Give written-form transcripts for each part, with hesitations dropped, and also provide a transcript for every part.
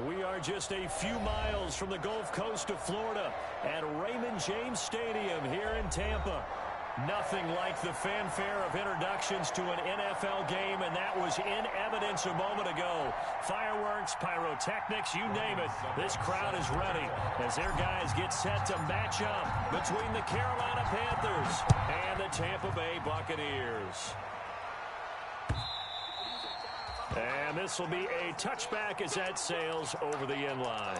We are just a few miles from the Gulf Coast of Florida at Raymond James Stadium here in Tampa. Nothing like the fanfare of introductions to an NFL game, and that was in evidence a moment ago. Fireworks, pyrotechnics, you name it. This crowd is ready as their guys get set to match up between the Carolina Panthers and the Tampa Bay Buccaneers. And this will be a touchback as that sails over the end line.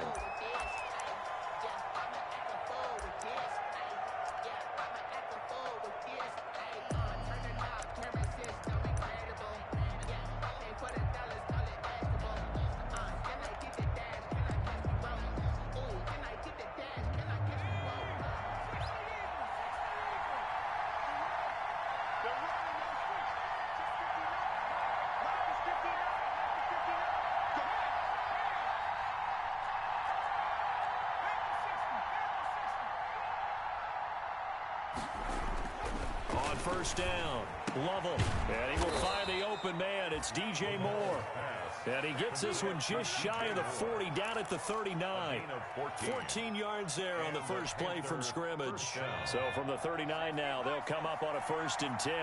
On first down, Lovell, and he will find the open man. It's DJ Moore. And he gets this one just shy of the 40, down at the 39. 14 yards there on the first play from scrimmage. So from the 39 now, they'll come up on a 1st and 10.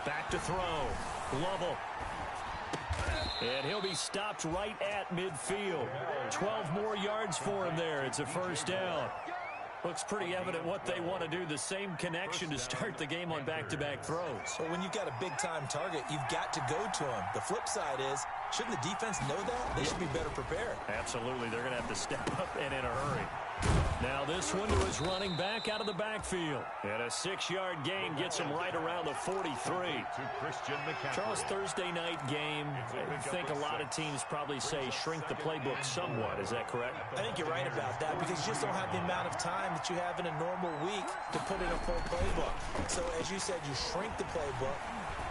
Back to throw, Lovell. And he'll be stopped right at midfield. 12 more yards for him there. It's a 1st down. Looks pretty evident what they want to do. The same connection to start the game on back-to-back throws. Well, when you've got a big-time target, you've got to go to him. The flip side is, shouldn't the defense know that? They should be better prepared. Absolutely. They're going to have to step up and in a hurry. Now this one to his running back out of the backfield. And a 6-yard gain gets him right around the 43. Charles, Thursday night game, I think a lot of teams probably say shrink the playbook somewhat. Is that correct? I think you're right about that because you just don't have the amount of time that you have in a normal week to put in a full playbook. So as you said, you shrink the playbook,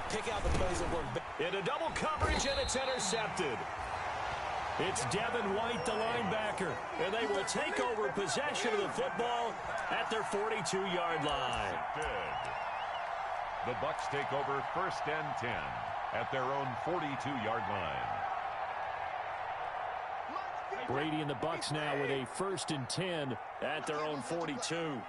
pick out the plays that work best. Into double coverage, and it's intercepted. It's Devin White, the linebacker, and they will take over possession of the football at their 42-yard line. The Bucs take over 1st and 10 at their own 42-yard line. Brady and the Bucs now with a 1st and 10 at their own 42.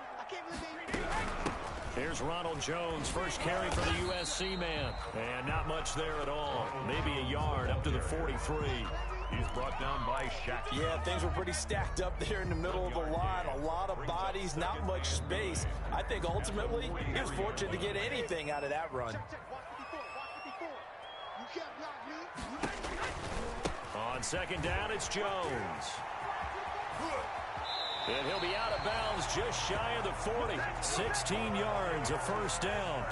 Here's Ronald Jones, first carry for the USC man, and not much there at all. Maybe a yard up to the 43. He's brought down by Shaq. Yeah, things were pretty stacked up there in the middle of the line. A lot of bodies, not much space. I think ultimately he was fortunate to get anything out of that run. On 2nd down, it's Jones. And he'll be out of bounds just shy of the 40. 16 yards, a 1st down.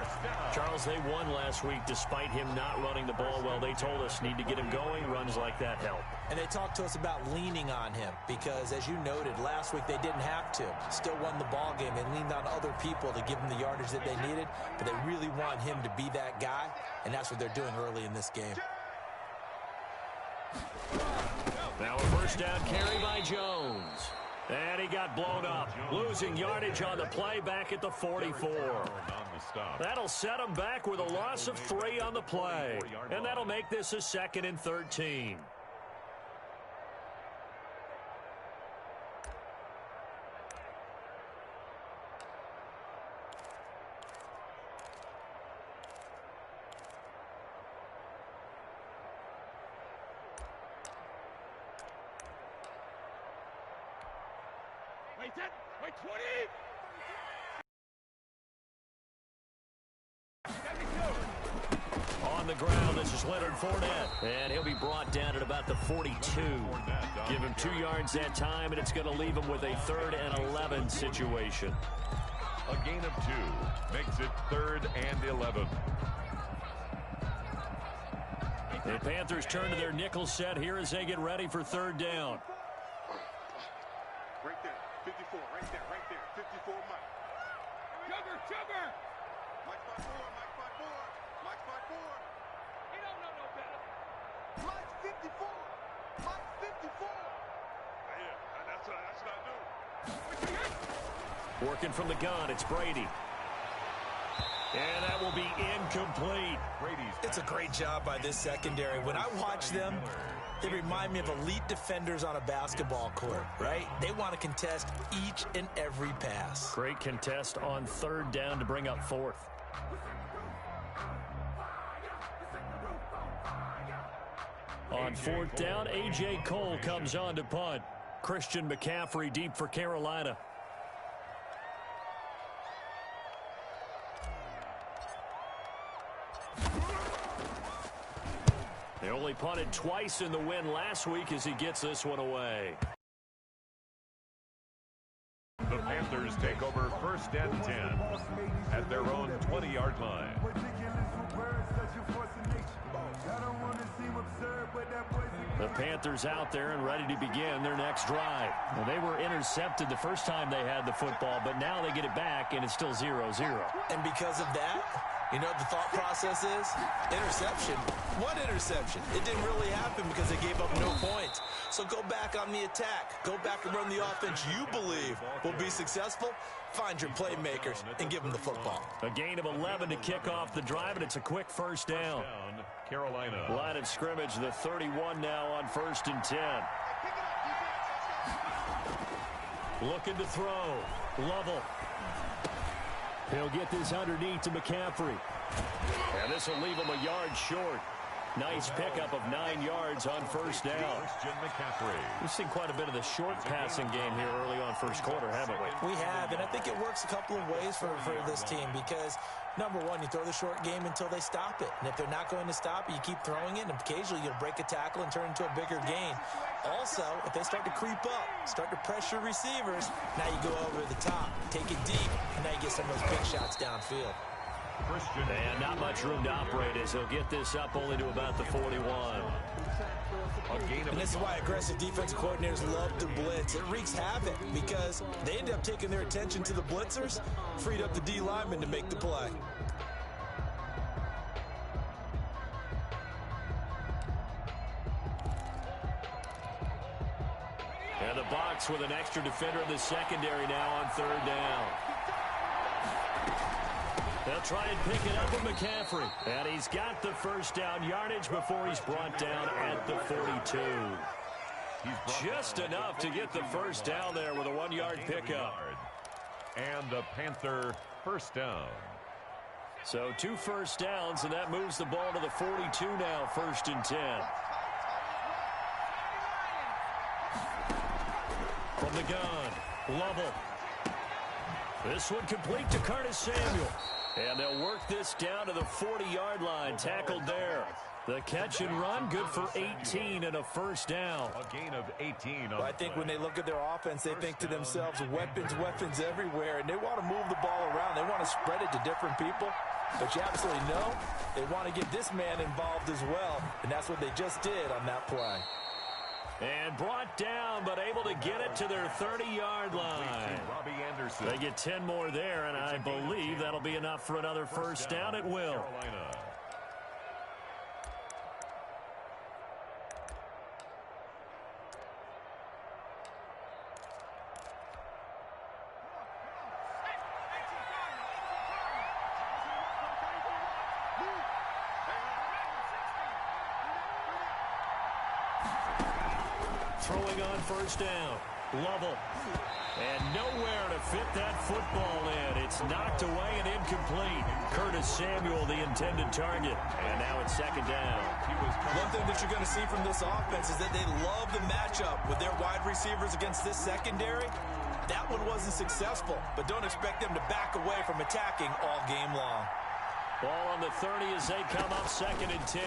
Charles, they won last week despite him not running the ball well. They told us need to get him going. Runs like that help. And they talked to us about leaning on him because, as you noted, last week they didn't have to. Still won the ball game. They leaned on other people to give them the yardage that they needed, but they really want him to be that guy, and that's what they're doing early in this game. Now a 1st down carry by Jones. And he got blown up, losing yardage on the play back at the 44. That'll set him back with a loss of 3 on the play. And that'll make this a 2nd and 13. Wait, 20! On the ground, this is Leonard Fournette. And he'll be brought down at about the 42. Give him 2 yards that time, and it's going to leave him with a 3rd and 11 situation. A gain of 2 makes it 3rd and 11. The Panthers turn to their nickel set here as they get ready for 3rd down. Right there, 54, right there, 54, Mike. Jugger! Mike spot 4, Mike spot 4. He don't know no better. Mike 54. Yeah, that's what I do. Working from the gun, it's Brady. And that will be incomplete. It's a great job by this secondary. When I watch them, they remind me of elite defenders on a basketball court, right? They want to contest each and every pass. Great contest on third down to bring up fourth. On fourth down, A.J. Cole comes on to punt. Christian McCaffrey deep for Carolina. They only punted twice in the win last week as he gets this one away. The Panthers take over first and 10 at their own 20-yard line. The Panthers out there and ready to begin their next drive. Well, they were intercepted the first time they had the football, but now they get it back, and it's still 0-0. And because of that, you know what the thought process is? Interception. What interception? It didn't really happen because they gave up no points. So go back on the attack. Go back and run the offense you believe will be successful. Find your playmakers and give them the football. A gain of 11 to kick off the drive, and it's a quick first down. Carolina. Line of scrimmage, the 31 now on first and 10. Looking to throw. Lovell. He'll get this underneath to McCaffrey. And this will leave him a yard short. Nice pickup of 9 yards on first down. We've seen quite a bit of the short passing game here early on first quarter, haven't we? We have, and I think it works a couple of ways for this team because, number one, you throw the short game until they stop it. And if they're not going to stop it, you keep throwing it, and occasionally you'll break a tackle and turn into a bigger gain. Also, if they start to creep up, start to pressure receivers, now you go over the top, take it deep, and now you get some of those big shots downfield. And not much room to operate as he'll get this up only to about the 41. And this is why aggressive defensive coordinators love to blitz. It wreaks havoc because they end up taking their attention to the blitzers, freed up the D lineman to make the play. And the box with an extra defender in the secondary now on third down. They'll try and pick it up with McCaffrey. And he's got the first down yardage before he's brought down at the 42. Just enough to get the first down there with a 1-yard pickup. And the Panther first down. So 2 first downs, and that moves the ball to the 42 now, first and 10. From the gun, Lovell. This one complete to Curtis Samuel. And they'll work this down to the 40-yard line, tackled there. The catch and run, good for 18 and a first down. A gain of 18. Well, I think when they look at their offense, they think to themselves, weapons everywhere, and they want to move the ball around. They want to spread it to different people. But you absolutely know they want to get this man involved as well, and that's what they just did on that play. And brought down, but able to get it to their 30-yard line. They get 10 more there, and I believe that'll be enough for another first down. It will. Throwing on first down, Lovell. And nowhere to fit that football in. It's knocked away and incomplete. Curtis Samuel, the intended target. And now it's second down. One thing that you're going to see from this offense is that they love the matchup with their wide receivers against this secondary. That one wasn't successful, but don't expect them to back away from attacking all game long. Ball on the 30 as they come up second and 10.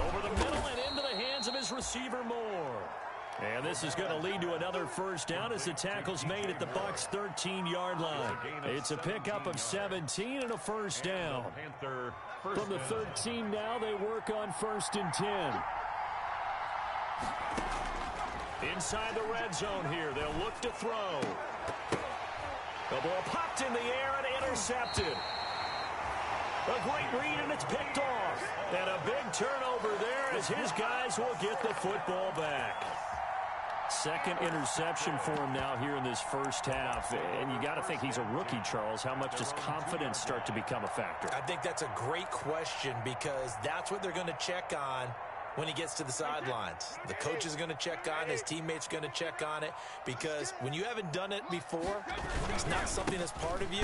Over the middle and into the hands of his receiver Moore. And this is going to lead to another first down as the tackle's made at the Bucs' 13-yard line. It's a pickup of 17 and a first down. From the 13 now, they work on first and 10. Inside the red zone here, they'll look to throw. The ball popped in the air and intercepted. A great read, and it's picked off. And a big turnover there as his guys will get the football back. Second interception for him now here in this first half. And you got to think he's a rookie, Charles. How much does confidence start to become a factor? I think that's a great question because that's what they're going to check on when he gets to the sidelines. The coach is going to check on it. His teammates are going to check on it because when you haven't done it before, it's not something that's part of you.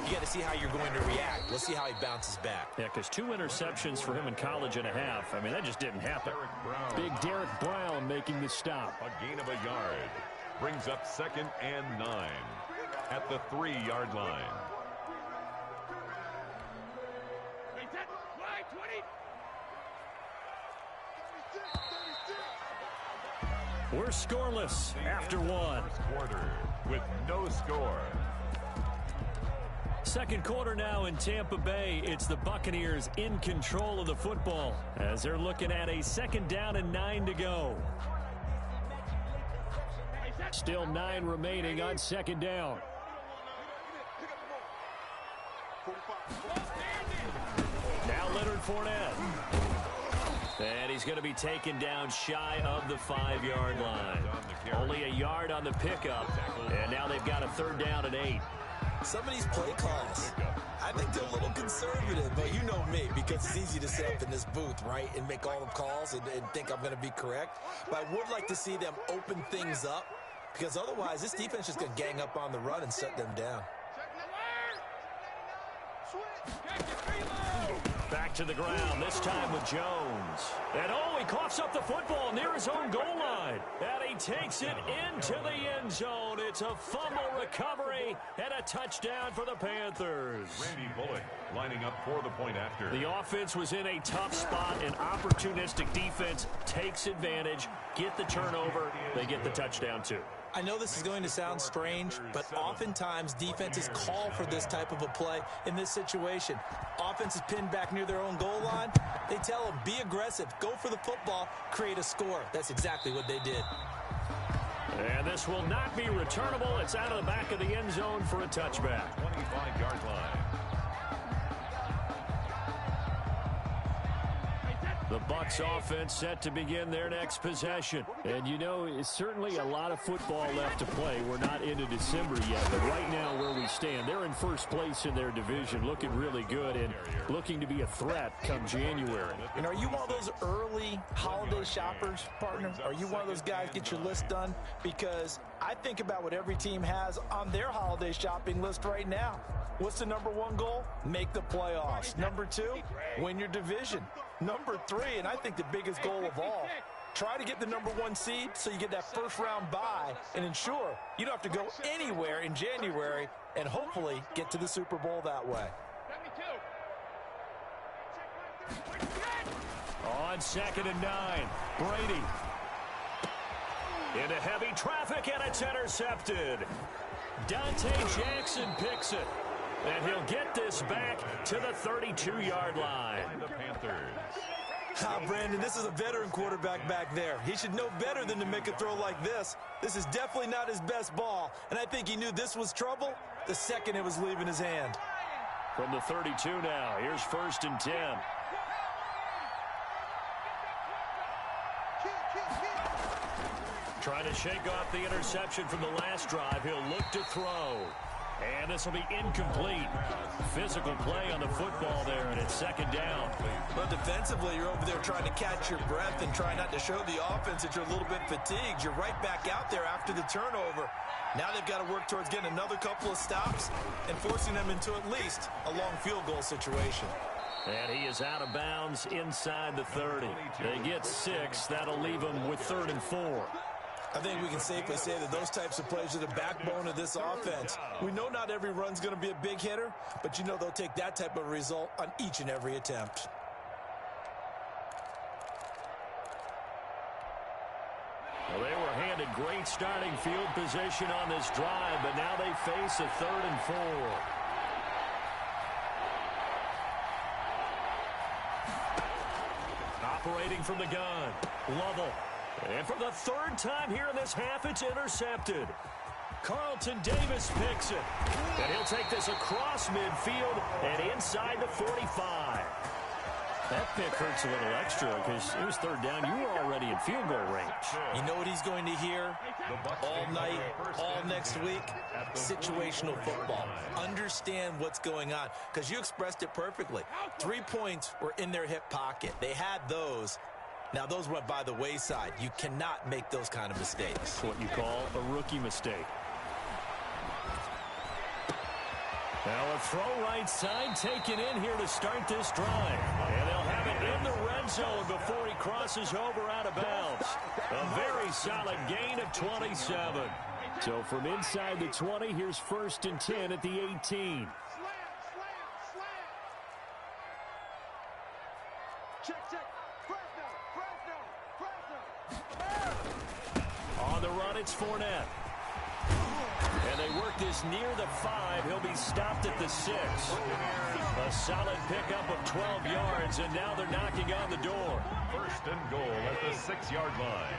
You got to see how you're going to react. Let's see how he bounces back. Yeah, because 2 interceptions for him in college and a half. I mean, that just didn't happen. Big Derek Brown making the stop. A gain of a yard. Brings up 2nd and 9 at the 3-yard line. We're scoreless after 1. Quarter with no score. Second quarter now in Tampa Bay. It's the Buccaneers in control of the football as they're looking at a 2nd down and 9 to go. Still 9 remaining on 2nd down. Now Leonard Fournette. And he's going to be taken down shy of the 5-yard line. Only a yard on the pickup. And now they've got a 3rd down and 8. Some of these play calls, I think they're a little conservative, but you know me, because it's easy to sit up in this booth, right, and make all the calls and think I'm going to be correct. But I would like to see them open things up, because otherwise this defense is going to gang up on the run and shut them down. Back to the ground, this time with Jones. And he coughs up the football near his own goal line. And he takes it into the end zone. It's a fumble recovery and a touchdown for the Panthers. Randy Bullock lining up for the point after. The offense was in a tough spot, and opportunistic defense takes advantage, get the turnover, they get the touchdown too. I know this is going to sound strange, but oftentimes defenses call for this type of a play in this situation. Offense is pinned back near their own goal line. They tell them, be aggressive, go for the football, create a score. That's exactly what they did. And this will not be returnable. It's out of the back of the end zone for a touchback. 25-yard line. The Bucs offense set to begin their next possession. And you know, it's certainly a lot of football left to play. We're not into December yet, but right now where we stand, they're in first place in their division, looking really good and looking to be a threat come January. And are you one of those early holiday shoppers, partner? Are you one of those guys get your list done? Because I think about what every team has on their holiday shopping list right now. What's the number 1 goal? Make the playoffs. Number 2, win your division. Number 3, and I think the biggest goal of all, try to get the number 1 seed so you get that first-round bye and ensure you don't have to go anywhere in January and hopefully get to the Super Bowl that way. On 2nd and 9, Brady. Into heavy traffic, and it's intercepted. Dante Jackson picks it. And he'll get this back to the 32-yard line. The Panthers. Brandon, this is a veteran quarterback back there. He should know better than to make a throw like this. This is definitely not his best ball, and I think he knew this was trouble the second it was leaving his hand. From the 32 now, here's 1st and 10. Trying to shake off the interception from the last drive. He'll look to throw. And this will be incomplete. Physical play on the football there, and it's 2nd down. But defensively, you're over there trying to catch your breath and try not to show the offense that you're a little bit fatigued. You're right back out there after the turnover. Now they've got to work towards getting another couple of stops and forcing them into at least a long field goal situation. And he is out of bounds inside the 30. They get 6. That'll leave them with 3rd and 4. I think we can safely say that those types of plays are the backbone of this offense. We know not every run's going to be a big hitter, but you know they'll take that type of result on each and every attempt. Well, they were handed great starting field position on this drive, but now they face a 3rd and 4. Operating from the gun, Lovell. And for the 3rd time here in this half, it's intercepted. Carlton Davis picks it. And he'll take this across midfield and inside the 45. That pick hurts a little extra because it was third down. You were already in field goal range. You know what he's going to hear all night, all next week? Situational football. Understand what's going on, because you expressed it perfectly. 3 points were in their hip pocket. They had those. Now, those went by the wayside. You cannot make those kind of mistakes. What you call a rookie mistake. Now a throw right side taken in here to start this drive. And they'll have it in the red zone before he crosses over out of bounds. A very solid gain of 27. So from inside the 20, here's 1st and 10 at the 18. On the run, it's Fournette. And they work this near the 5. He'll be stopped at the 6. A solid pickup of 12 yards, and now they're knocking on the door. 1st and goal at the 6-yard line.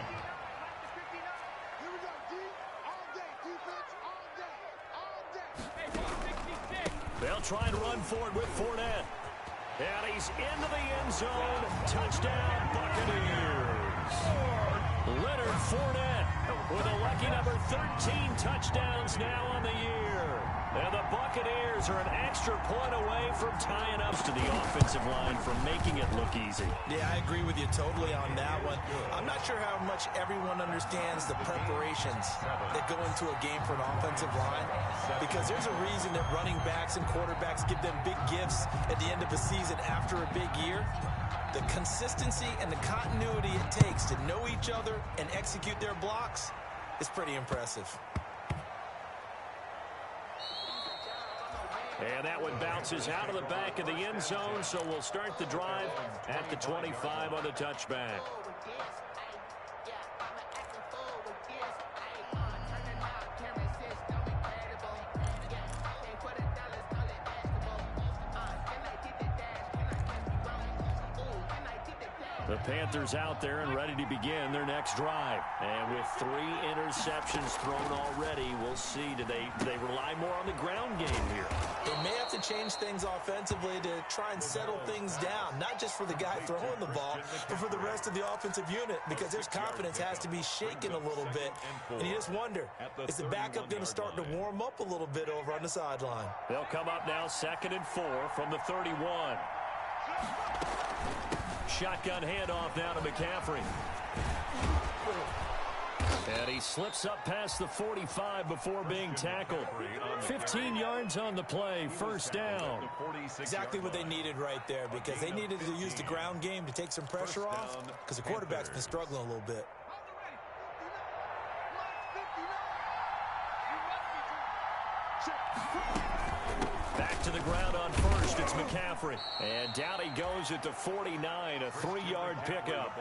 They'll try and run for it with Fournette. And he's into the end zone. Touchdown, Buccaneers. Leonard Fournette with a lucky number 13 touchdowns now on the year. And the Buccaneers are an extra point away from tying up to the offensive line from making it look easy. Yeah, I agree with you totally on that one. I'm not sure how much everyone understands the preparations that go into a game for an offensive line, because there's a reason that running backs and quarterbacks give them big gifts at the end of a season after a big year. The consistency and the continuity it takes to know each other and execute their blocks is pretty impressive. And that one bounces out of the back of the end zone, so we'll start the drive at the 25 on the touchback. The Panthers out there and ready to begin their next drive. And with 3 interceptions thrown already, we'll see. Do they rely more on the ground game here? They may have to change things offensively to try and settle things down, not just for the guy throwing the ball, but for the rest of the offensive unit, because their confidence has to be shaken a little bit. And you just wonder, is the backup going to start to warm up a little bit over on the sideline? They'll come up now 2nd and 4 from the 31. Shotgun handoff now to McCaffrey. And he slips up past the 45 before being tackled. 15 yards on the play, 1st down. Exactly what they needed right there, because they needed to use the ground game to take some pressure off, because the quarterback's been struggling a little bit. Back to the ground on 1st, it's McCaffrey. And down he goes at the 49, a 3-yard pickup.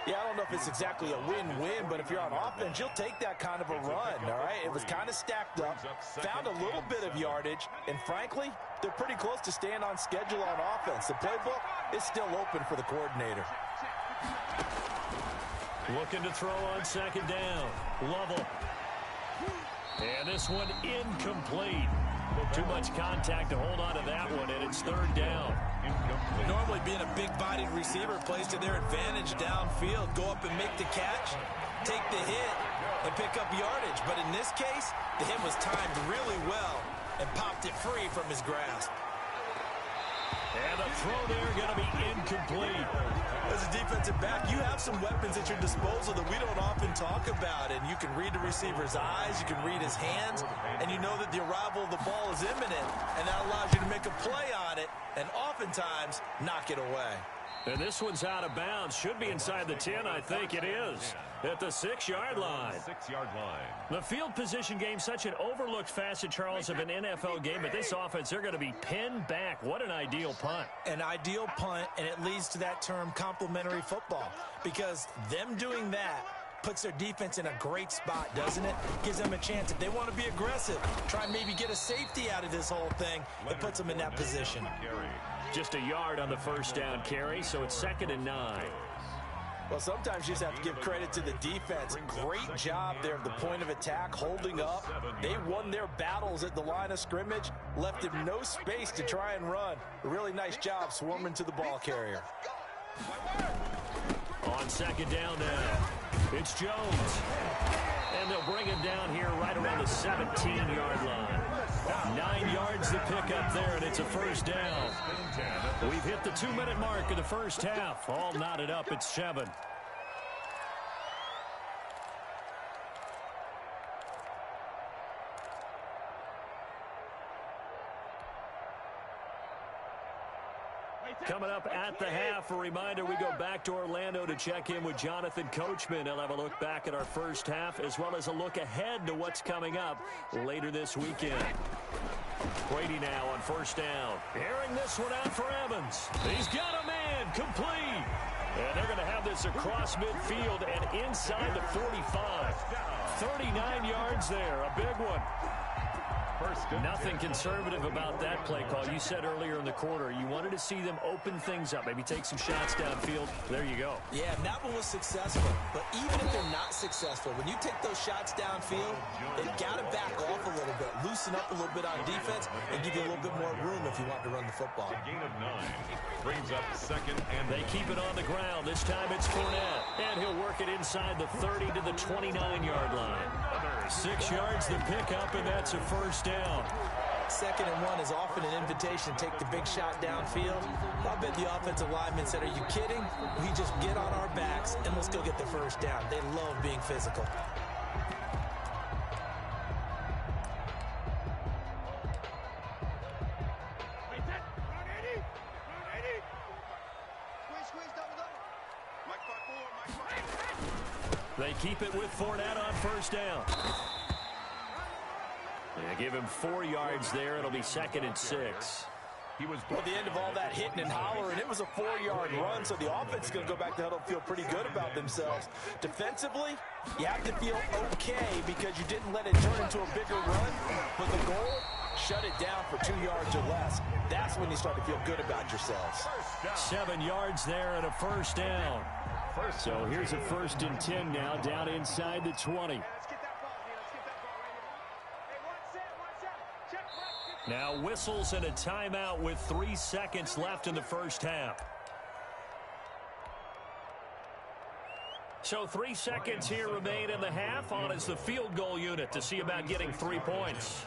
Yeah, I don't know if it's exactly a win-win, but if you're on offense, you'll take that kind of a run, all right? It was kind of stacked up, found a little bit of yardage, and frankly, they're pretty close to staying on schedule on offense. The playbook is still open for the coordinator. Looking to throw on 2nd down. Lovell. And this one incomplete. Too much contact to hold on to that one, and it's 3rd down. Normally being a big-bodied receiver plays to their advantage downfield. Go up and make the catch, take the hit, and pick up yardage. But in this case, the hit was timed really well and popped it free from his grasp. And the throw there going to be incomplete. As a defensive back, you have some weapons at your disposal that we don't often talk about. And you can read the receiver's eyes, you can read his hands, and you know that the arrival of the ball is imminent. And that allows you to make a play on it and oftentimes knock it away. And this one's out of bounds. Should be inside the 10, I think it is. At the 6-yard line. 6-yard line. The field position game, such an overlooked facet, Charles, of an NFL game. But this offense, they're going to be pinned back. What an ideal punt. An ideal punt, and it leads to that term complementary football. Because them doing that puts their defense in a great spot, doesn't it? Gives them a chance. If they want to be aggressive, try and maybe get a safety out of this whole thing, it puts them in that position. Just a yard on the 1st down carry, so it's 2nd and 9. Well, sometimes you just have to give credit to the defense. Great job there at the point of attack, holding up. They won their battles at the line of scrimmage, left him no space to try and run. A really nice job swarming to the ball carrier. On second down now, it's Jones. And they'll bring him down here right around the 17-yard line. 9 yards to pick up there, and it's a first down. We've hit the 2-minute mark of the first half. All knotted up at 7. Coming up at the half, a reminder, we go back to Orlando to check in with Jonathan Coachman. He'll have a look back at our first half as well as a look ahead to what's coming up later this weekend. Brady now on first down. Airing this one out for Evans. He's got a man, complete. And they're going to have this across midfield and inside the 45. 39 yards there, a big one. Nothing conservative about that play call. You said earlier in the quarter you wanted to see them open things up, maybe take some shots downfield. There you go. Yeah, and that one was successful. But even if they're not successful, when you take those shots downfield, they've got to back off a little bit, loosen up a little bit on defense, and give you a little bit more room if you want to run the football. A gain of 9 brings up second and they keep it on the ground. This time it's Fournette, and he'll work it inside the 30 to the 29-yard line. 6 yards to pick up, and that's a first down. Second and 1 is often an invitation to take the big shot downfield. I bet the offensive lineman said, are you kidding? We just get on our backs and let's go get the first down. They love being physical. They keep it with Fournette on first down. They give him 4 yards there. It'll be second and 6. Well, the end of all that hitting and hollering, it was a 4-yard run, so the offense is going to go back to huddle and feel pretty good about themselves. Defensively, you have to feel okay because you didn't let it turn into a bigger run, but the goal, shut it down for 2 yards or less. That's when you start to feel good about yourselves. 7 yards there and a first down. So here's a first and 10 now, down inside the 20. Now whistles and a timeout with 3 seconds left in the first half. So 3 seconds here remain in the half. On is the field goal unit to see about getting 3 points.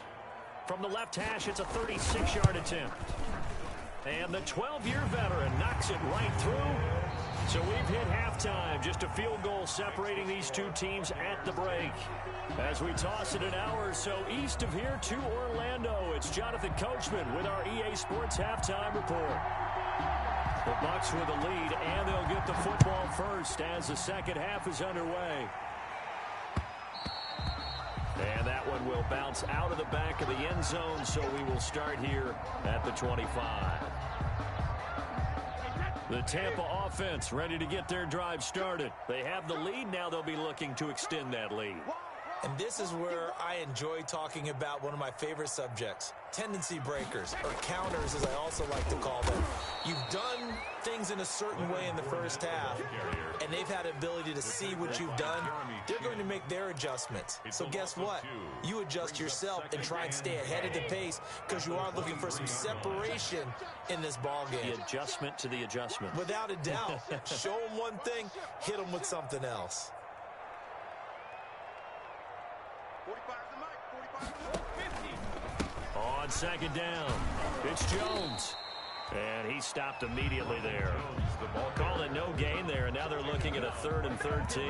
From the left hash, it's a 36-yard attempt. And the 12-year veteran knocks it right through. So we've hit halftime. Just a field goal separating these two teams at the break. As we toss it an hour or so east of here to Orlando, it's Jonathan Coachman with our EA Sports Halftime Report. The Bucs with a lead, and they'll get the football first as the second half is underway. And that one will bounce out of the back of the end zone, so we will start here at the 25. The Tampa offense ready to get their drive started. They have the lead. Now they'll be looking to extend that lead. And this is where I enjoy talking about one of my favorite subjects, tendency breakers, or counters as I also like to call them. You've done things in a certain way in the first half, and they've had the ability to see what you've done. They're going to make their adjustments. So guess what? You adjust yourself and try and stay ahead of the pace because you are looking for some separation in this ball game. The adjustment to the adjustment. Without a doubt. Show them one thing, hit them with something else. 45 to Mike, 45 to 50. On second down, it's Jones. And he stopped immediately there. Called it no gain there, and now they're looking at a 3rd and 13.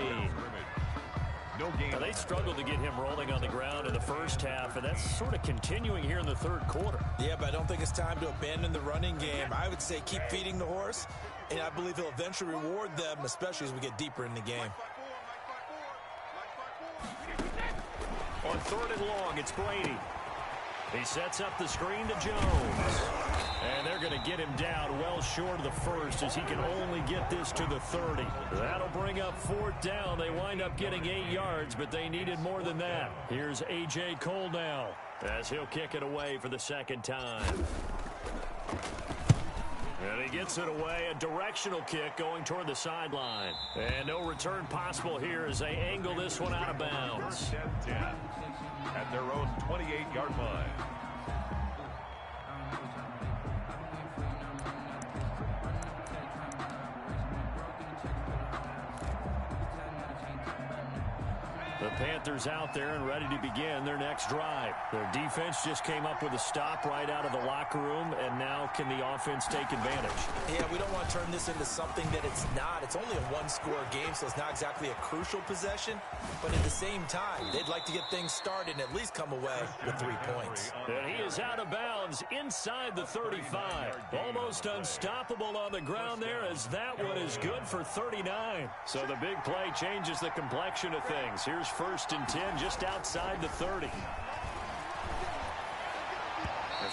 Now, they struggled to get him rolling on the ground in the first half, and that's sort of continuing here in the third quarter. Yeah, but I don't think it's time to abandon the running game. I would say keep feeding the horse, and I believe he'll eventually reward them, especially as we get deeper in the game. On 3rd and long, it's Brady. He sets up the screen to Jones. And they're going to get him down well short of the first as he can only get this to the 30. That'll bring up 4th down. They wind up getting 8 yards, but they needed more than that. Here's A.J. Cole now as he'll kick it away for the second time. And he gets it away, a directional kick going toward the sideline. And no return possible here as they angle this one out of bounds. First and 10 at their own 28-yard line. The Panthers out there and ready to begin their next drive. Their defense just came up with a stop right out of the locker room, and now can the offense take advantage? Yeah, we don't want to turn this into something that it's not. It's only a one-score game, so it's not exactly a crucial possession. But at the same time, they'd like to get things started and at least come away with 3 points. And he is out of bounds inside the 35. Almost unstoppable on the ground there as that one is good for 39. So the big play changes the complexion of things. Here's first and 10 just outside the 30.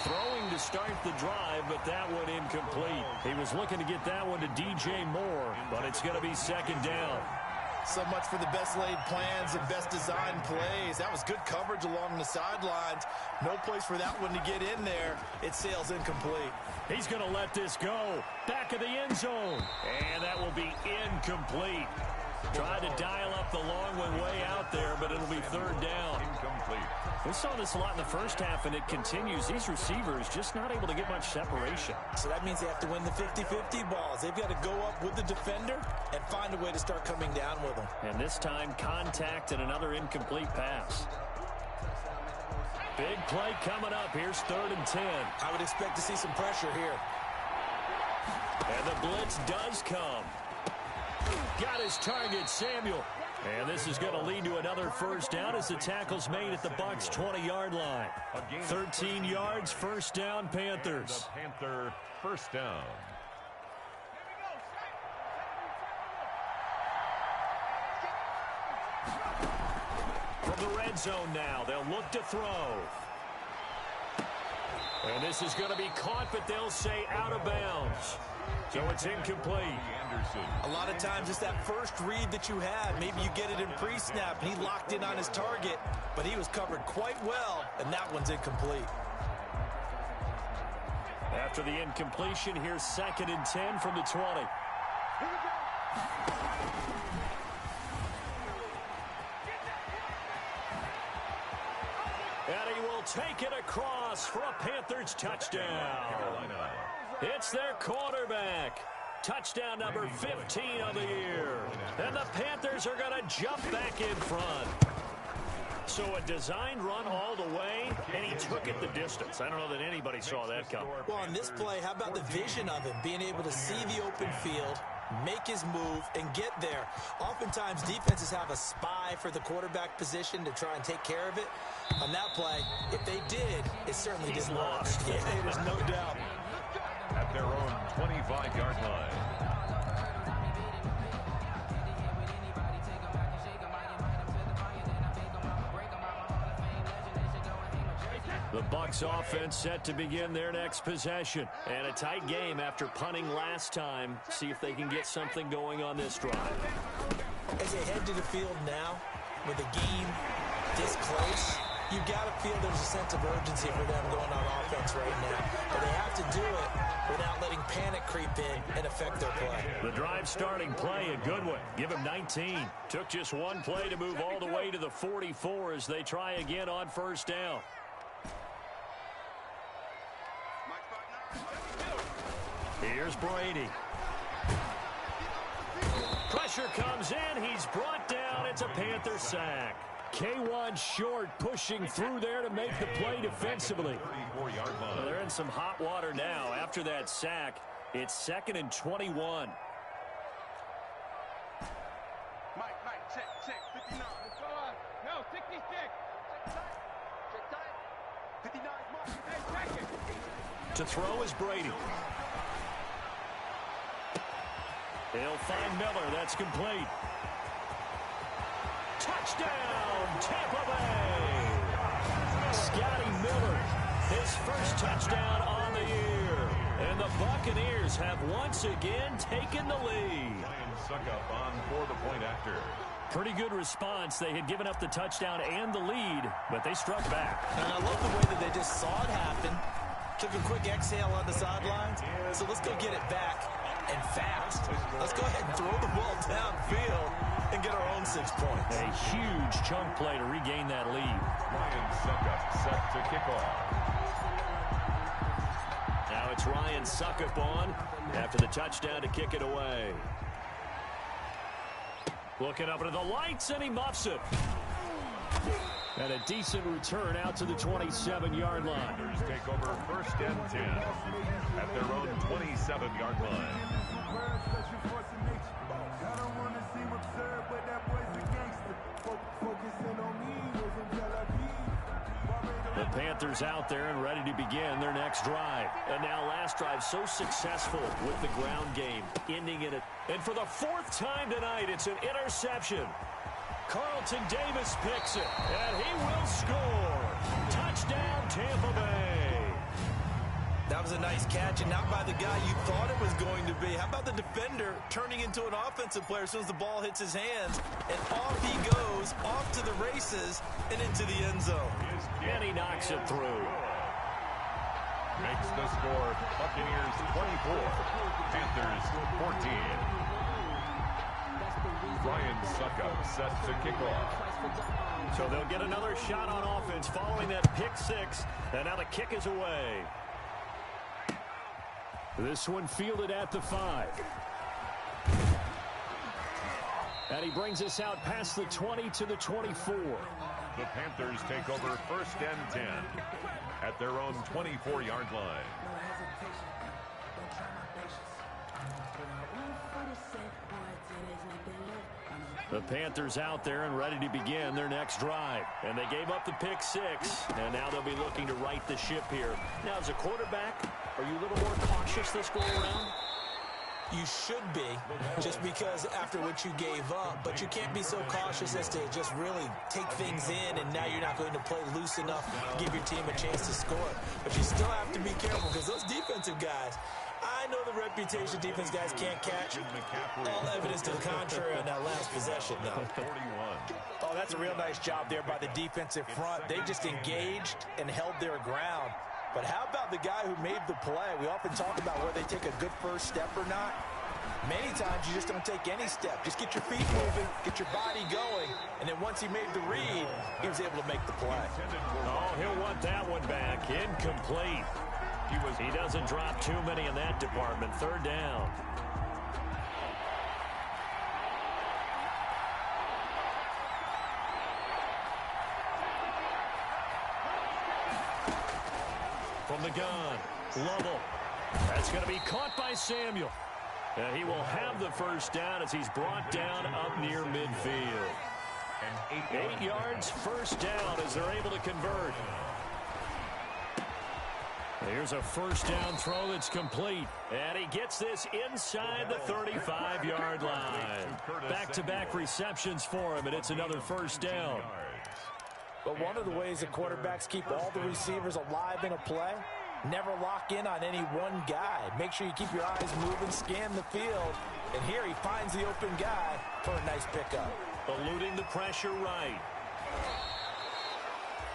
Throwing to start the drive, but that one incomplete. He was looking to get that one to DJ Moore, but it's going to be second down. So much for the best laid plans and best designed plays. That was good coverage along the sidelines. No place for that one to get in there. It sails incomplete. He's going to let this go. Back of the end zone. And that will be incomplete. Tried to dial up the long one way out there, but it'll be third down. Incomplete. We saw this a lot in the first half, and it continues. These receivers just not able to get much separation. So that means they have to win the 50-50 balls. They've got to go up with the defender and find a way to start coming down with them. And this time, contact and another incomplete pass. Big play coming up. Here's third and 10. I would expect to see some pressure here. And the blitz does come. Got his target, Samuel. And this is going to lead to another first down as the tackle's made at the Bucs' 20-yard line. 13 yards, first down, Panthers. The Panther first down. From the red zone now, they'll look to throw. And this is going to be caught, but they'll say out of bounds. So it's incomplete. A lot of times it's that first read that you have. Maybe you get it in pre-snap, and he locked in on his target, but he was covered quite well, and that one's incomplete. After the incompletion, here's second and 10 from the 20. And he will take it across for a Panthers touchdown. It's their quarterback. Touchdown number 15 of the year. And the Panthers are going to jump back in front. So a designed run all the way, and he took it the distance. I don't know that anybody saw that come. Well, on this play, how about the vision of him, being able to see the open field, make his move, and get there. Oftentimes, defenses have a spy for the quarterback position to try and take care of it. On that play, if they did, it certainly didn't work. Yeah, there's no doubt. At their own 25-yard line. The Bucs offense set to begin their next possession. And a tight game after punting last time. See if they can get something going on this drive. As they head to the field now, with the game this close, you got to feel there's a sense of urgency for them going on offense right now. But they have to do it without letting panic creep in and affect their play. The drive starting play, a good one. Give him 19. Took just one play to move all the way to the 44 as they try again on first down. Here's Brady. Pressure comes in. He's brought down. It's a Panther sack. K1 short pushing through there to make the play defensively. Well, they're in some hot water now. After that sack, it's second and 21. Mike, check, 59. Go on. No, 66. Check tight. 59 is Mike. Hey, check it. To throw is Brady. He'll find Miller. That's complete. Touchdown, Tampa Bay! Scotty Miller, his first touchdown on the year. And the Buccaneers have once again taken the lead. Ryan Suckup on for the point after. Pretty good response. They had given up the touchdown and the lead, but they struck back. And I love the way that they just saw it happen, Took a quick exhale on the sidelines. So let's go get it back and fast. Let's go ahead and throw the ball downfield and get our own 6 points. A huge chunk play to regain that lead. Ryan Suckup set to kick off. Now it's Ryan Suckup on after the touchdown to kick it away. Looking up into the lights, and he muffs it. And a decent return out to the 27-yard line. Panthers take over 1st and 10 at their own 27-yard line. The Panthers out there and ready to begin their next drive. And now last drive so successful with the ground game, ending in it. And for the 4th time tonight, it's an interception. Carlton Davis picks it, and he will score. Touchdown, Tampa Bay. That was a nice catch, and not by the guy you thought it was going to be. How about the defender turning into an offensive player as soon as the ball hits his hands, and off he goes, off to the races, and into the end zone. And he knocks it through. Makes the score Buccaneers 24, Panthers 14. Ryan Suckup set to kick off. So they'll get another shot on offense following that pick 6, and now the kick is away. This one fielded at the 5. And he brings us out past the 20 to the 24. The Panthers take over 1st and 10 at their own 24-yard line. The Panthers out there and ready to begin their next drive. And they gave up the pick 6, and now they'll be looking to right the ship here. Now, as a quarterback, are you a little more cautious this go around? You should be, just because after what you gave up, but you can't be so cautious as to just really take things in, and now you're not going to play loose enough to give your team a chance to score. But you still have to be careful, because those defensive guys, I know the reputation defense guys can't catch. All evidence to the contrary on that last possession, though. 41. Oh, that's a real nice job there by the defensive front. They just engaged and held their ground. But how about the guy who made the play? We often talk about whether they take a good first step or not. Many times you just don't take any step. Just get your feet moving, get your body going, and then once he made the read, he was able to make the play. Oh, he'll want that one back. Incomplete. He doesn't drop too many in that department. 3rd down. From the gun, Lovell. That's going to be caught by Samuel. And he will have the 1st down as he's brought down up near midfield. 8 yards, 1st down as they're able to convert. Here's a 1st down throw that's complete. And he gets this inside the 35-yard line. Back-to-back receptions for him, and it's another 1st down. But one of the ways that quarterbacks keep all the receivers alive in a play, never lock in on any one guy. Make sure you keep your eyes moving, scan the field. And here he finds the open guy for a nice pickup. Eluding the pressure right.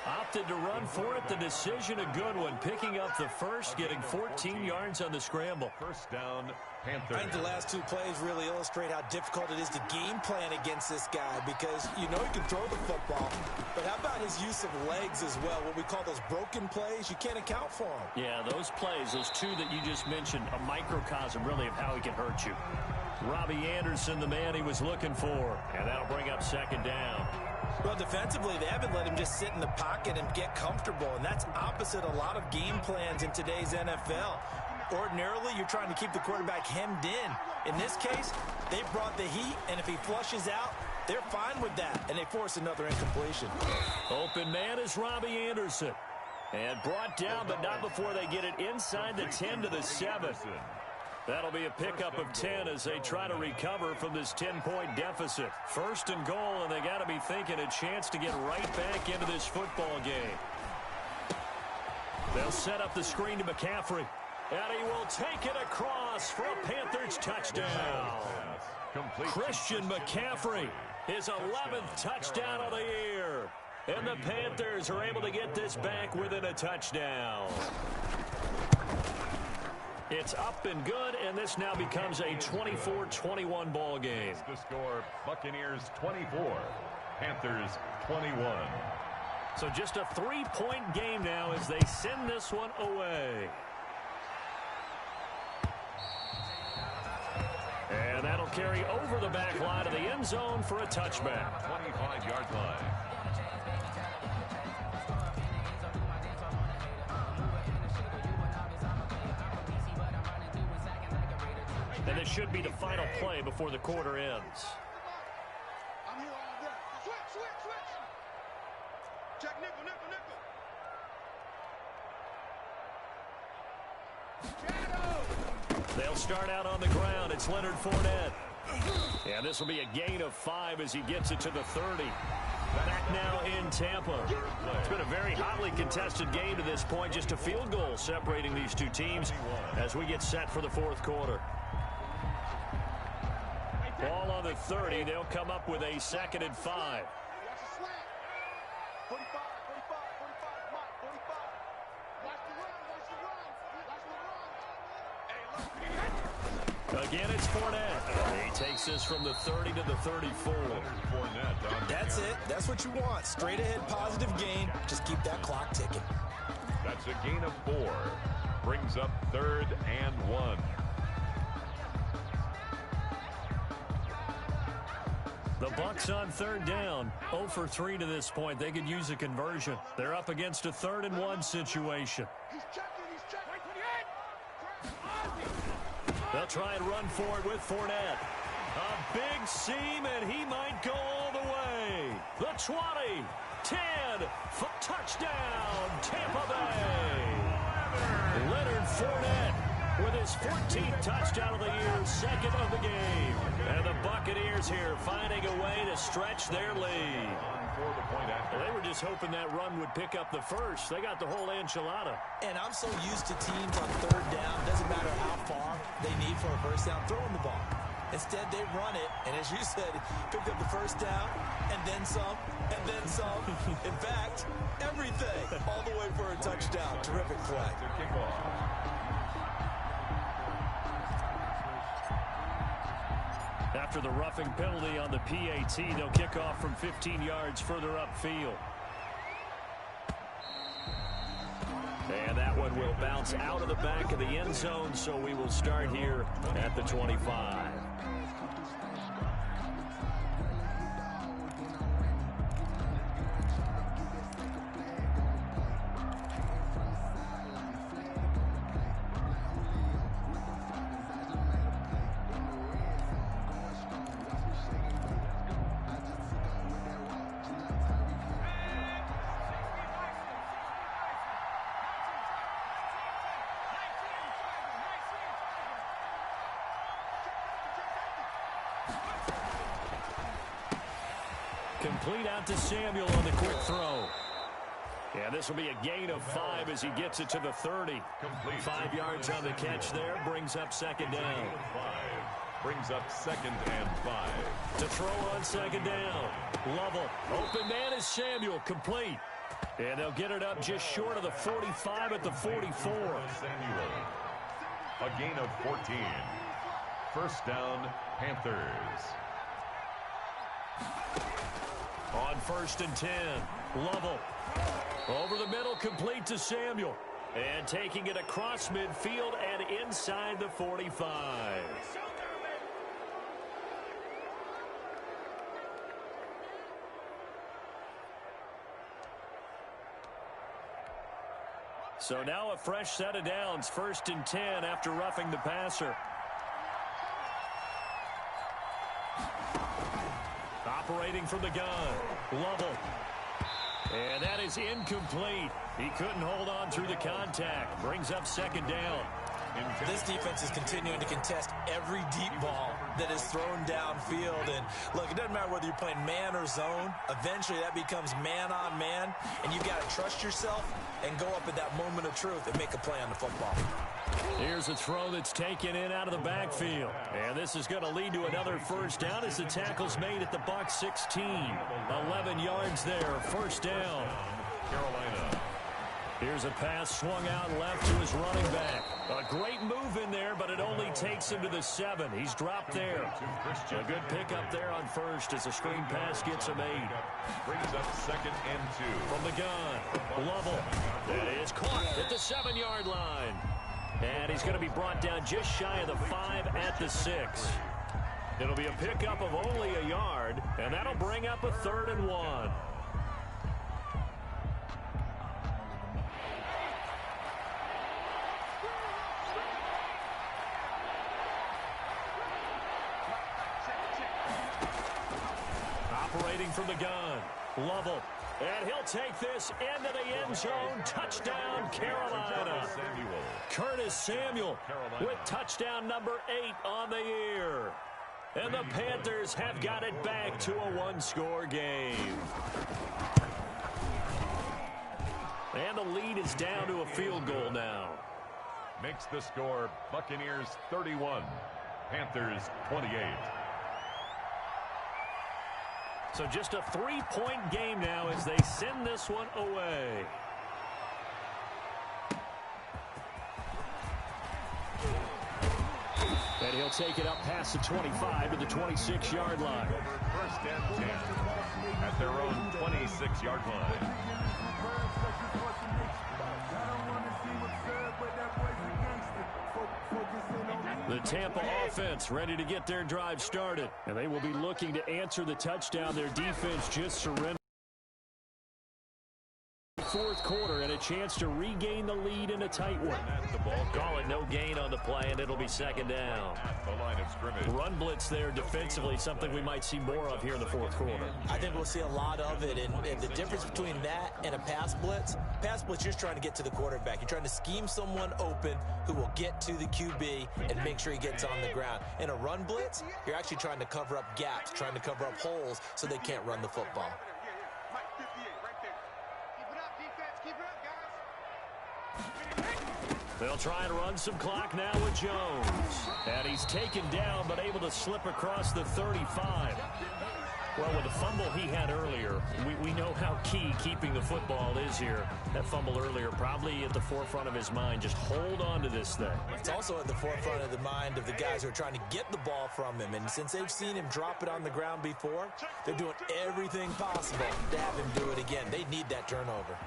Opted to run for it. The decision a good one. Picking up the 1st, getting 14 yards on the scramble. 1st down, Panthers. I think the last 2 plays really illustrate how difficult it is to game plan against this guy, because you know he can throw the football, but how about his use of legs as well? What we call those broken plays, you can't account for them. Yeah, those plays, those 2 that you just mentioned, a microcosm really of how he can hurt you. Robbie Anderson, the man he was looking for, and that'll bring up 2nd down. Well, defensively, they haven't let him just sit in the pocket and get comfortable, and that's opposite a lot of game plans in today's NFL. Ordinarily, you're trying to keep the quarterback hemmed in. In this case, they brought the heat, and if he flushes out, they're fine with that, and they force another incompletion. Open man is Robbie Anderson. And brought down, but not before they get it inside the 10 to the 7. That'll be a pickup of 10 as they try to recover from this 10-point deficit. 1st and goal, and they got to be thinking a chance to get right back into this football game. They'll set up the screen to McCaffrey. And he will take it across for a Panthers touchdown. Christian McCaffrey, his 11th touchdown of the year. And the Panthers are able to get this back within a touchdown. It's up and good, and this now becomes a 24-21 ball game. The score, Buccaneers 24, Panthers 21. So just a 3-point game now as they send this one away. And that'll carry over the back line of the end zone for a touchback. 25-yard line. And this should be the final play before the quarter ends. I'm here all day. Switch. Check nickel. They'll start out on the ground. It's Leonard Fournette. And this will be a gain of 5 as he gets it to the 30. Back now in Tampa. It's been a very hotly contested game to this point. Just a field goal separating these two teams as we get set for the fourth quarter. Ball on the 30. They'll come up with a 2nd and 5. 45. Again, it's Fournette. He takes this from the 30 to the 34. That's it. That's what you want. Straight ahead positive gain. Just keep that clock ticking. That's a gain of 4. Brings up 3rd and 1. The Bucs on 3rd down. 0 for 3 to this point. They could use a conversion. They're up against a 3rd and 1 situation. He's checking. They'll try and run for it with Fournette. A big seam, and he might go all the way. The 20, 10, touchdown, Tampa Bay. Leonard Fournette with his 14th touchdown of the year, 2nd of the game. And the Buccaneers here finding a way to stretch their lead. They were just hoping that run would pick up the first. They got the whole enchilada. And I'm so used to teams on 3rd down, doesn't matter how far they need for a first down, throwing the ball. Instead, they run it, and as you said, picked up the first down, and then some, and then some. In fact, everything, all the way for a touchdown. Terrific play. After the roughing penalty on the PAT, they'll kick off from 15 yards further upfield. And that one will bounce out of the back of the end zone, so we will start here at the 25. Complete out to Samuel on the quick throw. Yeah, this will be a gain of 5 as he gets it to the 30. 5 yards on the catch there. Brings up 2nd down. Brings up 2nd and 5. To throw on 2nd down. Lovell. Open man is Samuel. Complete. And they'll get it up just short of the 45 at the 44. Samuel. A gain of 14. First down, Panthers. On 1st and 10, Lovell. Over the middle, complete to Samuel. And taking it across midfield and inside the 45. So now a fresh set of downs, 1st and 10 after roughing the passer. Operating from the gun, Lovell. And that is incomplete. He couldn't hold on through the contact. Brings up 2nd down. This defense is continuing to contest every deep ball that is thrown downfield. And look, it doesn't matter whether you're playing man or zone. Eventually that becomes man on man. And you've got to trust yourself and go up at that moment of truth and make a play on the football. Here's a throw that's taken in out of the backfield. And this is going to lead to another first down as the tackle's made at the Bucs 16. 11 yards there, first down. Carolina. Here's a pass swung out left to his running back. A great move in there, but it only takes him to the 7. He's dropped there. A good pickup there on first as a screen pass gets him 8. Brings up 2nd and 2. From the gun, Lovell. It is caught at the 7-yard line. And he's going to be brought down just shy of the 5 at the 6. It'll be a pickup of only a yard, and that'll bring up a 3rd and 1. Operating from the gun, Lovell. And he'll take this into the end zone. Touchdown, Carolina. Curtis Samuel with touchdown number 8 on the year. And the Panthers have got it back to a 1-score game. And the lead is down to a field goal now. Makes the score Buccaneers 31, Panthers 28. So just a 3-point game now as they send this one away. And he'll take it up past the 25 to the 26-yard line. First and 10 at their own 26-yard line. The Tampa offense ready to get their drive started. And they will be looking to answer the touchdown their defense just surrendered. Fourth quarter and a chance to regain the lead in a tight one. Call it no gain on the play, and it'll be 2nd down. At the line of scrimmage. Run blitz there defensively, something we might see more of here in the fourth quarter. I think we'll see a lot of it, and the difference between that and a pass blitz, you're just trying to get to the quarterback. You're trying to scheme someone open who will get to the QB and make sure he gets on the ground. In a run blitz, you're actually trying to cover up gaps, trying to cover up holes so they can't run the football. They'll try and run some clock now with Jones. And he's taken down, but able to slip across the 35. Well, with the fumble he had earlier, we know how key keeping the football is here. That fumble earlier probably at the forefront of his mind. Just hold on to this thing. It's also at the forefront of the mind of the guys who are trying to get the ball from him. And since they've seen him drop it on the ground before, they're doing everything possible to have him do it again. They need that turnover.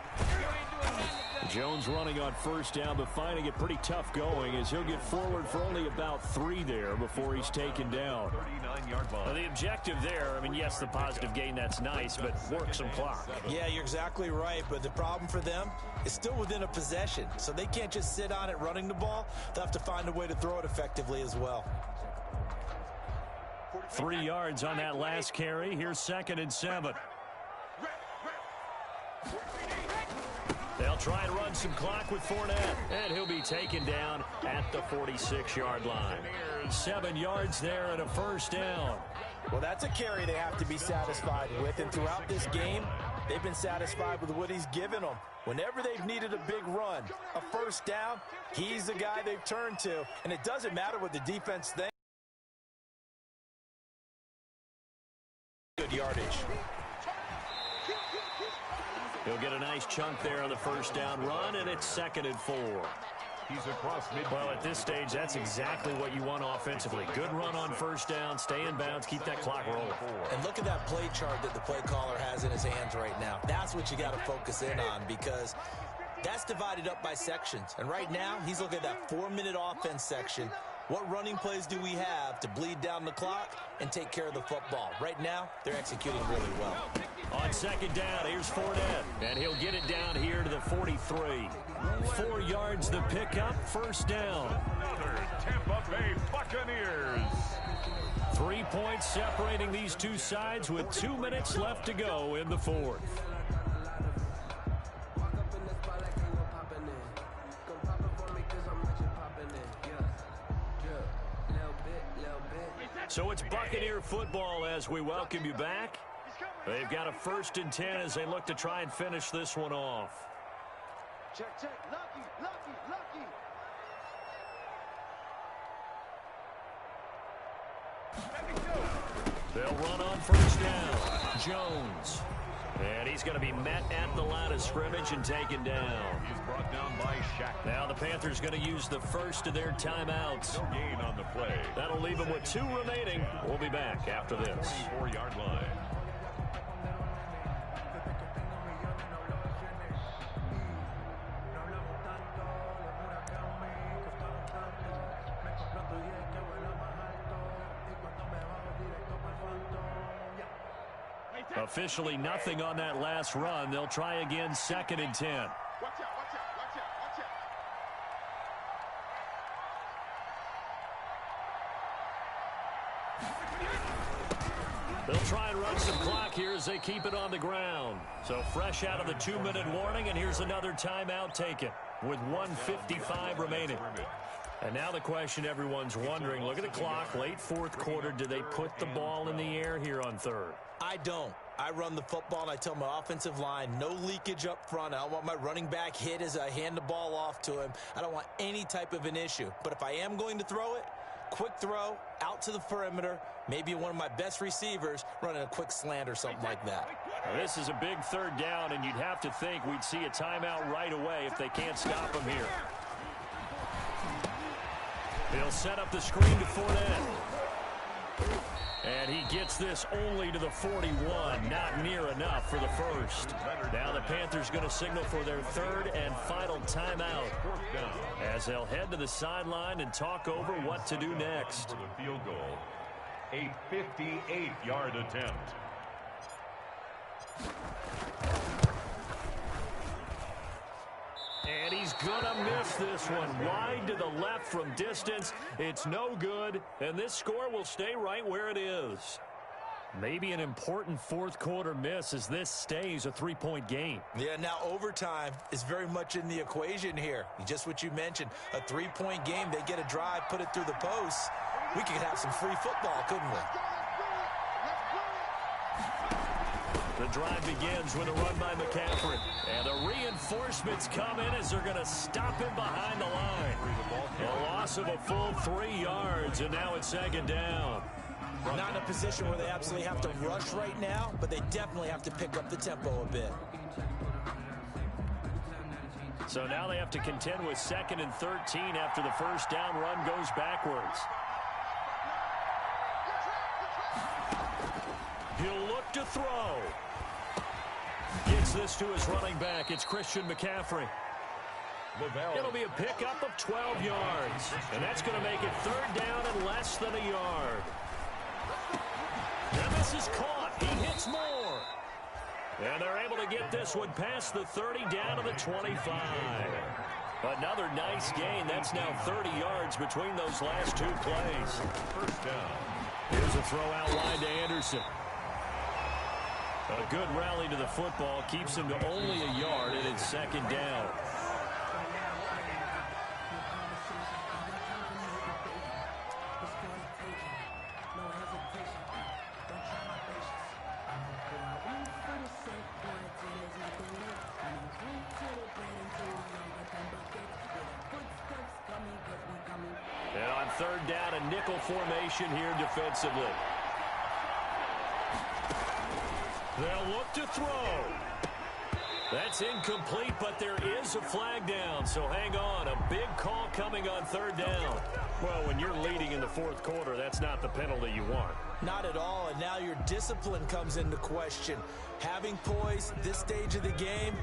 Jones running on first down, but finding it pretty tough going as he'll get forward for only about 3 there before he's taken down. 39-yard line. Well, the objective there, I mean, yes, the positive gain, that's nice, but work some clock. Yeah, you're exactly right, but the problem for them is still within a possession, so they can't just sit on it running the ball. They'll have to find a way to throw it effectively as well. 3 yards on that last carry. Here's 2nd and 7. They'll try and run some clock with Fournette, and he'll be taken down at the 46-yard line. 7 yards there and a first down. Well, that's a carry they have to be satisfied with, and throughout this game, they've been satisfied with what he's given them. Whenever they've needed a big run, a first down, he's the guy they've turned to, and it doesn't matter what the defense thinks. Good yardage. He'll get a nice chunk there on the first down run, and it's 2nd and 4. He's across midfield. Well, at this stage, that's exactly what you want offensively. Good run on first down, stay in bounds, keep that clock rolling. And look at that play chart that the play caller has in his hands right now. That's what you got to focus in on because that's divided up by sections. And right now, he's looking at that 4-minute offense section. What running plays do we have to bleed down the clock and take care of the football? Right now, they're executing really well. On 2nd down, here's Fournette, and he'll get it down here to the 43. 4 yards the pickup, first down. Another Tampa Bay Buccaneers. 3 points separating these two sides with 2 minutes left to go in the fourth. So it's Buccaneer football as we welcome you back. They've got a 1st and 10 as they look to try and finish this one off. Check, check. Lucky, lucky, lucky. They'll run on first down. Jones. And he's going to be met at the line of scrimmage and taken down. He's brought down by Shaq. Now the Panthers going to use the first of their timeouts. No gain on the play. That'll leave them with 2 remaining. We'll be back after this. 24-yard line. Officially nothing on that last run. They'll try again, 2nd and 10. Watch out, watch out, watch out, watch out. They'll try and run some clock here as they keep it on the ground. So fresh out of the 2-minute warning, and here's another timeout taken with 1:55 remaining. And now the question everyone's wondering, look at the clock, late 4th quarter, do they put the ball in the air here on 3rd? I don't. I run the football, and I tell my offensive line, no leakage up front. I don't want my running back hit as I hand the ball off to him. I don't want any type of an issue. But if I am going to throw it, quick throw, out to the perimeter, maybe one of my best receivers running a quick slant or something like that. Now, this is a big 3rd down, and you'd have to think we'd see a timeout right away if they can't stop him here. He'll set up the screen to Fournette. And he gets this only to the 41. Not near enough for the first. Now the Panthers going to signal for their 3rd and final timeout as they'll head to the sideline and talk over what to do next. For the field goal, a 58-yard attempt. And he's going to miss this one. Wide to the left from distance. It's no good, and this score will stay right where it is. Maybe an important 4th quarter miss as this stays a 3-point game. Yeah, now overtime is very much in the equation here. Just what you mentioned, a 3-point game. They get a drive, put it through the posts. We could have some free football, couldn't we? The drive begins with a run by McCaffrey. And the reinforcements come in as they're going to stop him behind the line. A loss of a full 3 yards, and now it's 2nd down. Not in a position where they absolutely have to rush right now, but they definitely have to pick up the tempo a bit. So now they have to contend with 2nd and 13 after the first down run goes backwards. He'll look to throw. Gets this to his running back. It's Christian McCaffrey. It'll be a pickup of 12 yards. And that's going to make it 3rd down and less than a yard. And this is caught. He hits more. And they're able to get this one past the 30 down to the 25. Another nice gain. That's now 30 yards between those last 2 plays. First down. Here's a throw out line to Anderson. A good rally to the football keeps him to only a yard, and it's 2nd down. And on 3rd down, a nickel formation here defensively. They'll look to throw. That's incomplete, but there is a flag down, so hang on. A big call coming on 3rd down. Well, when you're leading in the 4th quarter, that's not the penalty you want. Not at all, and now your discipline comes into question. Having poise this stage of the game,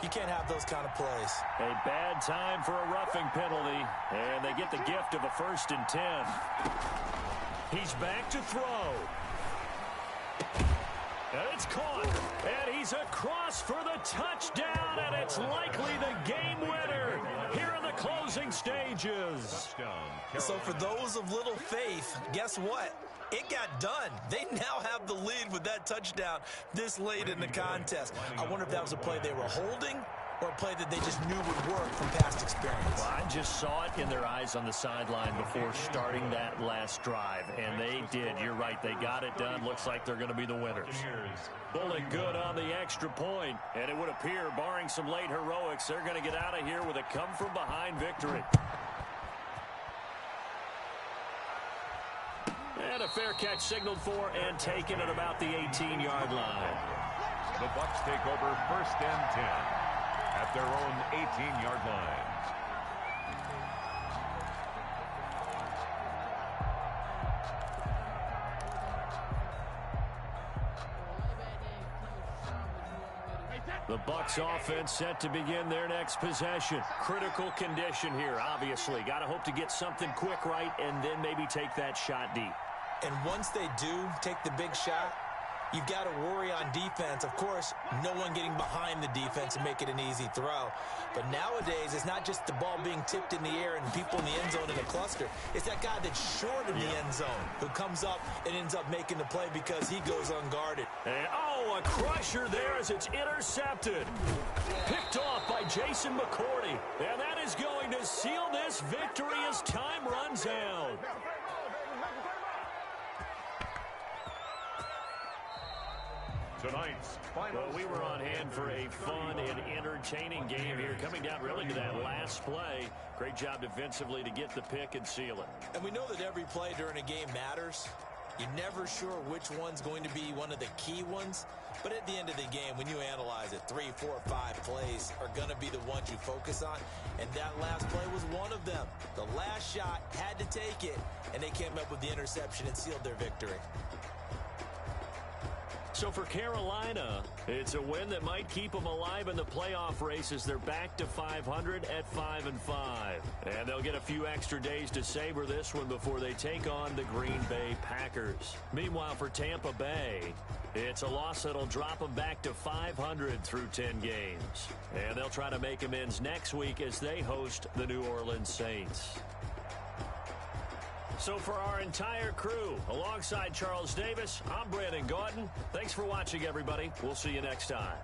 you can't have those kind of plays. A bad time for a roughing penalty, and they get the gift of a 1st and 10. He's back to throw. And it's caught, and he's across for the touchdown, and it's likely the game winner here in the closing stages. So for those of little faith, guess what? It got done. They now have the lead with that touchdown this late in the contest. I wonder if that was a play they were holding or a play that they just knew would work from past experience. Well, I just saw it in their eyes on the sideline before starting that last drive, and they did. You're right. They got it done. Looks like they're going to be the winners. Bullet good on the extra point, and it would appear, barring some late heroics, they're going to get out of here with a come-from-behind victory. And a fair catch signaled for and taken at about the 18-yard line. The Bucs take over 1st and 10 at their own 18-yard line. The Bucs offense set to begin their next possession. Critical condition here, obviously. Got to hope to get something quick right and then maybe take that shot deep. And once they do take the big shot, you've got to worry on defense. Of course, no one getting behind the defense and make it an easy throw. But nowadays, it's not just the ball being tipped in the air and people in the end zone in a cluster. It's that guy that's short in the end zone who comes up and ends up making the play because he goes unguarded. And, a crusher there as it's intercepted. Picked off by Jason McCourty. And that is going to seal this victory as time runs out. Tonight's final. Well, we were on hand for a fun and entertaining game here. Coming down really to that last play. Great job defensively to get the pick and seal it. And we know that every play during a game matters. You're never sure which one's going to be one of the key ones. But at the end of the game, when you analyze it, 3, 4, 5 plays are going to be the ones you focus on. And that last play was one of them. The last shot had to take it, and they came up with the interception and sealed their victory. So for Carolina, it's a win that might keep them alive in the playoff races. They're back to 500 at 5-5. And they'll get a few extra days to savor this one before they take on the Green Bay Packers. Meanwhile, for Tampa Bay, it's a loss that'll drop them back to 500 through 10 games. And they'll try to make amends next week as they host the New Orleans Saints. So for our entire crew, alongside Charles Davis, I'm Brandon Gautin. Thanks for watching, everybody. We'll see you next time.